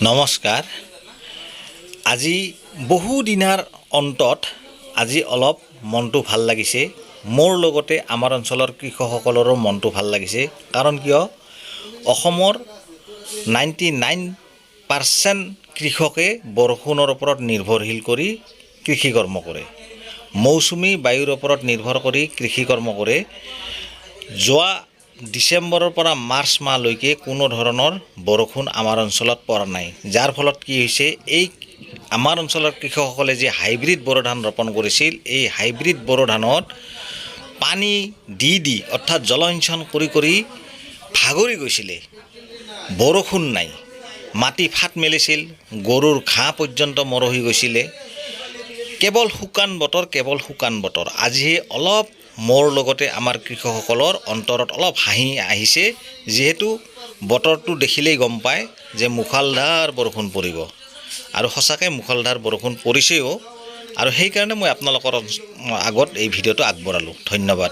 নমস্কাৰ। আজি বহু দিনাৰ অন্তত আজি অলপ মনটো ভাল লাগিছে। মোৰ লগতে আমাৰ অঞ্চলৰ কৃষকসকলৰো মনটো ভাল লাগিছে। কাৰণ কিয় অসমৰ 99% কৃষকে বৰষুণৰ ওপৰত নিৰ্ভৰশীল কৰি কৃষি কৰ্ম কৰে। মৌচুমী বায়ুৰ ওপৰত নিৰ্ভৰ কৰি কৃষি কৰ্ম কৰে। যোৱা ডিচেম্বৰৰ পৰা মাৰ্চ মাহলৈকে কোনো ধৰণৰ বৰষুণ আমাৰ অঞ্চলত পৰা নাই, যাৰ ফলত কি হৈছে, এই আমাৰ অঞ্চলৰ কৃষকসকলে যে হাইব্ৰিড বড়ো ধান ৰোপণ কৰিছিল, এই হাইব্ৰিড বড়ো ধানত পানী দি অৰ্থাৎ জলসিঞ্চন কৰি ভাগৰি গৈছিলে। বৰষুণ নাই, মাটি ফাট মেলিছিল, গৰুৰ ঘাঁহ পৰ্যন্ত মৰহি গৈছিলে। কেৱল শুকান বতৰ। আজি অলপ মোৰ লগতে আমাৰ কৃষকসকলৰ অন্তৰত অলপ হাঁহি আহিছে, যিহেতু বতৰটো দেখিলেই গম পায় যে মুষলধাৰ বৰষুণ পৰিব, আৰু সঁচাকৈ মুষলধাৰ বৰষুণ পৰিছেও। আৰু সেইকাৰণে মই আপোনালোকৰ আগত এই ভিডিঅ'টো আগবঢ়ালোঁ। ধন্যবাদ।